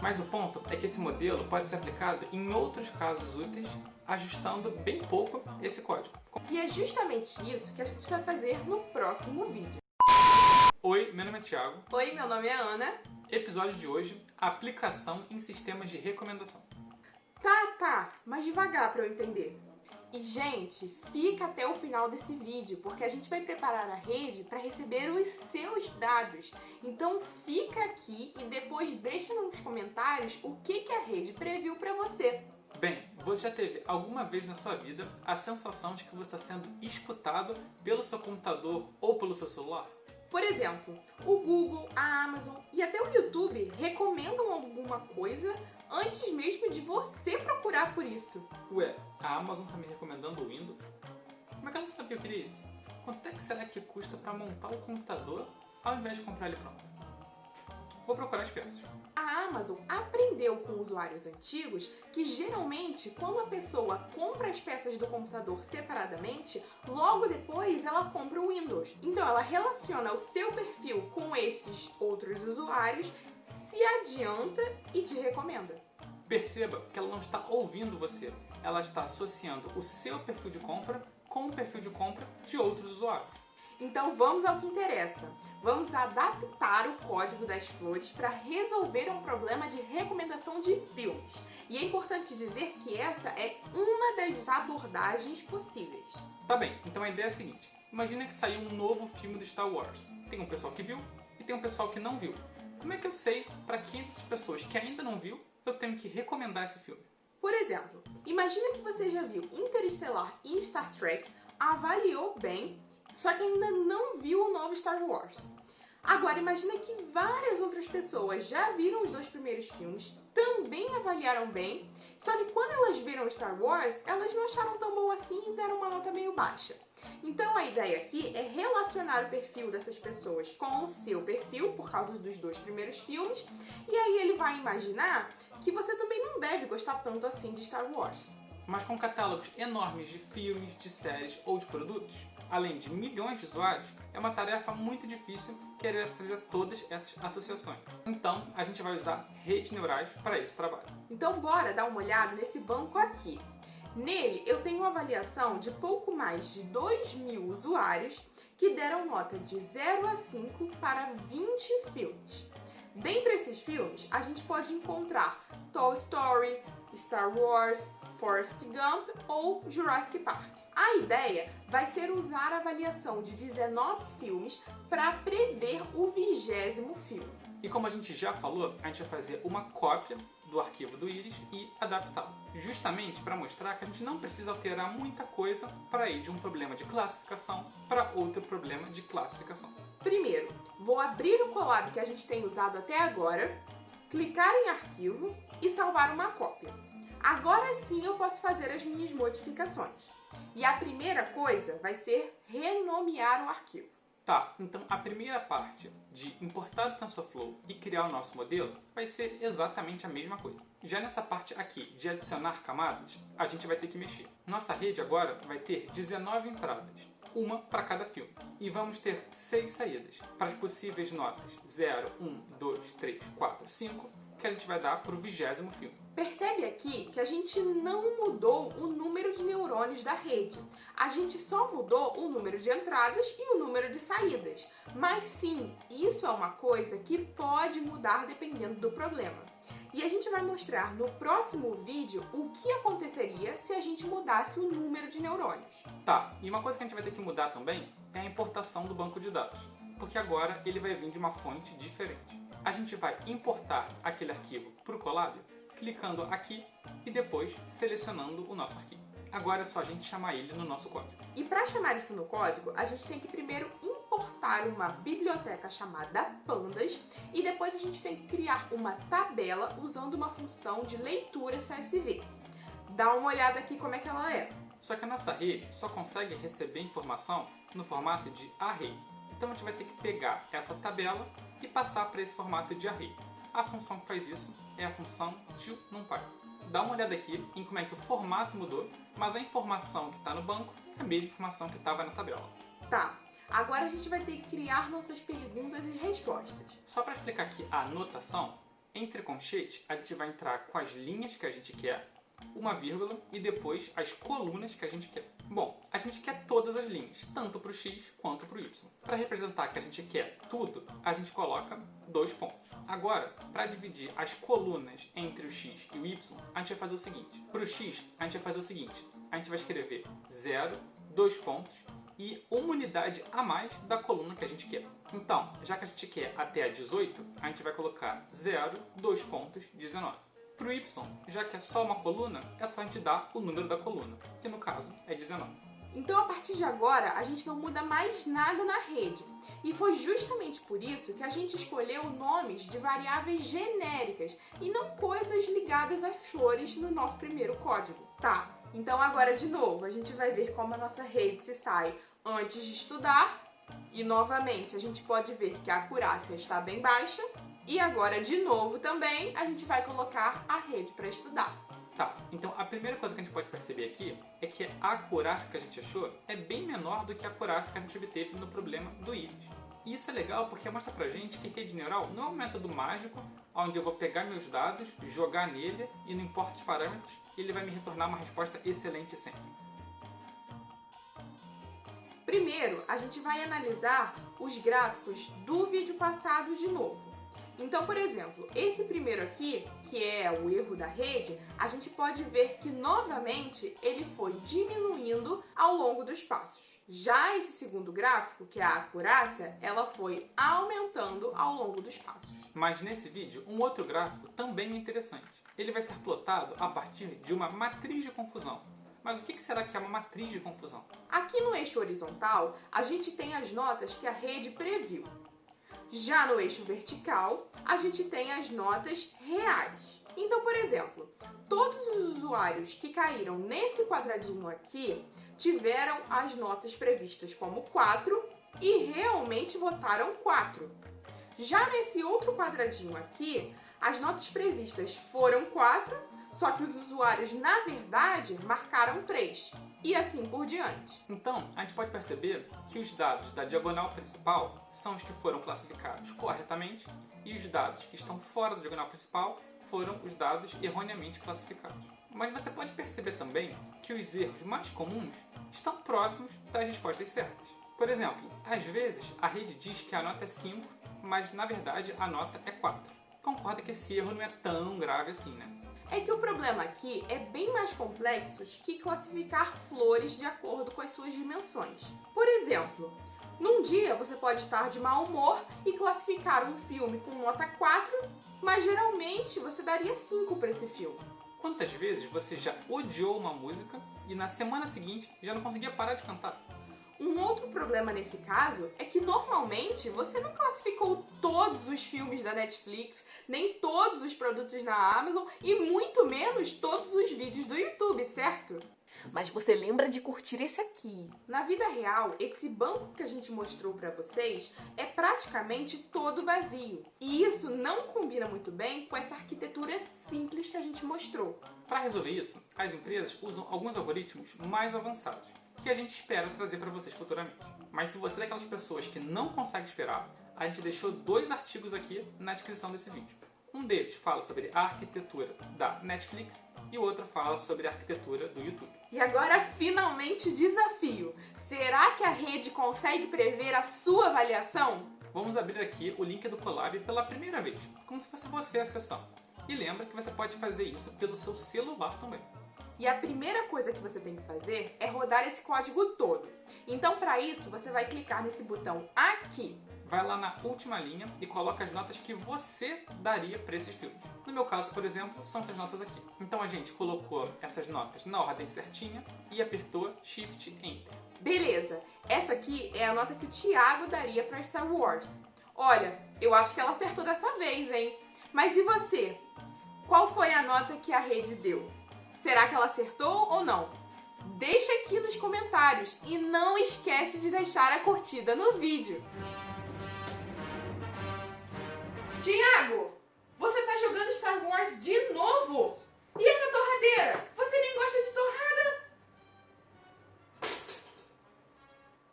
Mas o ponto é que esse modelo pode ser aplicado em outros casos úteis, ajustando bem pouco esse código. E é justamente isso que a gente vai fazer no próximo vídeo. Oi, meu nome é Thiago. Oi, meu nome é Ana. Episódio de hoje, aplicação em sistemas de recomendação. Tá, mas devagar para eu entender. E, gente, fica até o final desse vídeo, porque a gente vai preparar a rede para receber os seus dados. Então fica aqui e depois deixa nos comentários o que a rede previu para você. Bem, você já teve alguma vez na sua vida a sensação de que você está sendo escutado pelo seu computador ou pelo seu celular? Por exemplo, o Google, a Amazon e até o YouTube recomendam alguma coisa antes mesmo de você procurar por isso. Ué, a Amazon está me recomendando o Windows? Como é que ela sabe que eu queria isso? Quanto é que será que custa para montar o computador ao invés de comprar ele pronto? Vou procurar as peças. A Amazon aprendeu com usuários antigos que geralmente quando a pessoa compra as peças do computador separadamente, logo depois ela compra o Windows. Então ela relaciona o seu perfil com esses outros usuários, se adianta e te recomenda. Perceba que ela não está ouvindo você, ela está associando o seu perfil de compra com o perfil de compra de outros usuários. Então vamos ao que interessa. Vamos adaptar o código das flores para resolver um problema de recomendação de filmes. E é importante dizer que essa é uma das abordagens possíveis. Tá bem, então a ideia é a seguinte. Imagina que saiu um novo filme do Star Wars. Tem um pessoal que viu e tem um pessoal que não viu. Como é que eu sei para quem dessas pessoas que ainda não viu, eu tenho que recomendar esse filme? Por exemplo, imagina que você já viu Interestelar e Star Trek, avaliou bem, só que ainda não viu o novo Star Wars. Agora imagina que várias outras pessoas já viram os dois primeiros filmes, também avaliaram bem, só que quando elas viram Star Wars, elas não acharam tão bom assim e deram uma nota meio baixa. Então a ideia aqui é relacionar o perfil dessas pessoas com o seu perfil, por causa dos dois primeiros filmes, e aí ele vai imaginar que você também não deve gostar tanto assim de Star Wars. Mas com catálogos enormes de filmes, de séries ou de produtos, além de milhões de usuários, é uma tarefa muito difícil querer fazer todas essas associações. Então, a gente vai usar redes neurais para esse trabalho. Então, bora dar uma olhada nesse banco aqui. Nele, eu tenho uma avaliação de pouco mais de 2.000 usuários que deram nota de 0 a 5 para 20 filmes. Dentre esses filmes, a gente pode encontrar Toy Story, Star Wars, Forrest Gump ou Jurassic Park. A ideia vai ser usar a avaliação de 19 filmes para prever o 20º filme. E como a gente já falou, a gente vai fazer uma cópia do arquivo do Iris e adaptá-lo. Justamente para mostrar que a gente não precisa alterar muita coisa para ir de um problema de classificação para outro problema de classificação. Primeiro, vou abrir o Colab que a gente tem usado até agora, clicar em arquivo e salvar uma cópia. Agora sim eu posso fazer as minhas modificações. E a primeira coisa vai ser renomear o arquivo. Tá, então a primeira parte de importar o TensorFlow e criar o nosso modelo vai ser exatamente a mesma coisa. Já nessa parte aqui de adicionar camadas, a gente vai ter que mexer. Nossa rede agora vai ter 19 entradas, uma para cada filme. E vamos ter 6 saídas para as possíveis notas 0, 1, 2, 3, 4, 5, que a gente vai dar para o 20º filme. Percebe aqui que a gente não mudou o número de neurônios da rede. A gente só mudou o número de entradas e o número de saídas. Mas sim, isso é uma coisa que pode mudar dependendo do problema. E a gente vai mostrar no próximo vídeo o que aconteceria se a gente mudasse o número de neurônios. Tá, e uma coisa que a gente vai ter que mudar também é a importação do banco de dados, porque agora ele vai vir de uma fonte diferente. A gente vai importar aquele arquivo para o Colab, clicando aqui e depois selecionando o nosso arquivo. Agora é só a gente chamar ele no nosso código. E para chamar isso no código, a gente tem que primeiro importar uma biblioteca chamada pandas e depois a gente tem que criar uma tabela usando uma função de leitura CSV. Dá uma olhada aqui como é que ela é. Só que a nossa rede só consegue receber informação no formato de array. Então a gente vai ter que pegar essa tabela e passar para esse formato de array. A função que faz isso é a função toNumPy. Dá uma olhada aqui em como é que o formato mudou, mas a informação que está no banco é a mesma informação que estava na tabela. Tá, agora a gente vai ter que criar nossas perguntas e respostas. Só para explicar aqui a notação, entre colchetes, a gente vai entrar com as linhas que a gente quer, uma vírgula e depois as colunas que a gente quer. Bom, a gente quer todas as linhas, tanto para o x quanto para o y. Para representar que a gente quer tudo, a gente coloca 2 pontos. Agora, para dividir as colunas entre o x e o y, a gente vai fazer o seguinte. Para o x, a gente vai fazer o seguinte. A gente vai escrever 0, 2 pontos e uma unidade a mais da coluna que a gente quer. Então, já que a gente quer até a 18, a gente vai colocar 0, 2 pontos, 19. Para o y, já que é só uma coluna, é só a gente dar o número da coluna, que no caso é 19. Então, a partir de agora, a gente não muda mais nada na rede. E foi justamente por isso que a gente escolheu nomes de variáveis genéricas e não coisas ligadas às flores no nosso primeiro código. Tá, então agora de novo, a gente vai ver como a nossa rede se sai antes de estudar. E novamente, a gente pode ver que a acurácia está bem baixa. E agora, de novo também, a gente vai colocar a rede para estudar. Tá, então a primeira coisa que a gente pode perceber aqui é que a acurácia que a gente achou é bem menor do que a acurácia que a gente obteve no problema do íris. E isso é legal porque mostra pra gente que rede neural não é um método mágico onde eu vou pegar meus dados, jogar nele e não importa os parâmetros, ele vai me retornar uma resposta excelente sempre. Primeiro, a gente vai analisar os gráficos do vídeo passado de novo. Então, por exemplo, esse primeiro aqui, que é o erro da rede, a gente pode ver que, novamente, ele foi diminuindo ao longo dos passos. Já esse segundo gráfico, que é a acurácia, ela foi aumentando ao longo dos passos. Mas nesse vídeo, um outro gráfico também é interessante. Ele vai ser plotado a partir de uma matriz de confusão. Mas o que será que é uma matriz de confusão? Aqui no eixo horizontal, a gente tem as notas que a rede previu. Já no eixo vertical, a gente tem as notas reais. Então, por exemplo, todos os usuários que caíram nesse quadradinho aqui tiveram as notas previstas como 4 e realmente votaram 4. Já nesse outro quadradinho aqui, as notas previstas foram 4, só que os usuários, na verdade, marcaram 3. E assim por diante. Então, a gente pode perceber que os dados da diagonal principal são os que foram classificados corretamente e os dados que estão fora da diagonal principal foram os dados erroneamente classificados. Mas você pode perceber também que os erros mais comuns estão próximos das respostas certas. Por exemplo, às vezes a rede diz que a nota é 5, mas na verdade a nota é 4. Concorda que esse erro não é tão grave assim, né? É que o problema aqui é bem mais complexo que classificar flores de acordo com as suas dimensões. Por exemplo, num dia você pode estar de mau humor e classificar um filme com nota 4, mas geralmente você daria 5 para esse filme. Quantas vezes você já odiou uma música e na semana seguinte já não conseguia parar de cantar? Um outro problema nesse caso é que normalmente você não classificou todos os filmes da Netflix, nem todos os produtos na Amazon e muito menos todos os vídeos do YouTube, certo? Mas você lembra de curtir esse aqui. Na vida real, esse banco que a gente mostrou para vocês é praticamente todo vazio. E isso não combina muito bem com essa arquitetura simples que a gente mostrou. Para resolver isso, as empresas usam alguns algoritmos mais avançados, que a gente espera trazer para vocês futuramente. Mas se você é daquelas pessoas que não consegue esperar, a gente deixou 2 artigos aqui na descrição desse vídeo. Um deles fala sobre a arquitetura da Netflix e o outro fala sobre a arquitetura do YouTube. E agora, finalmente, o desafio. Será que a rede consegue prever a sua avaliação? Vamos abrir aqui o link do Colab pela primeira vez, como se fosse você a sessão. E lembra que você pode fazer isso pelo seu celular também. E a primeira coisa que você tem que fazer é rodar esse código todo. Então, para isso, você vai clicar nesse botão aqui. Vai lá na última linha e coloca as notas que você daria para esses filmes. No meu caso, por exemplo, são essas notas aqui. Então a gente colocou essas notas na ordem certinha e apertou Shift Enter. Beleza, essa aqui é a nota que o Thiago daria para Star Wars. Olha, eu acho que ela acertou dessa vez, hein? Mas e você? Qual foi a nota que a rede deu? Será que ela acertou ou não? Deixa aqui nos comentários e não esquece de deixar a curtida no vídeo. Thiago, você tá jogando Star Wars de novo? E essa torradeira? Você nem gosta de torrada.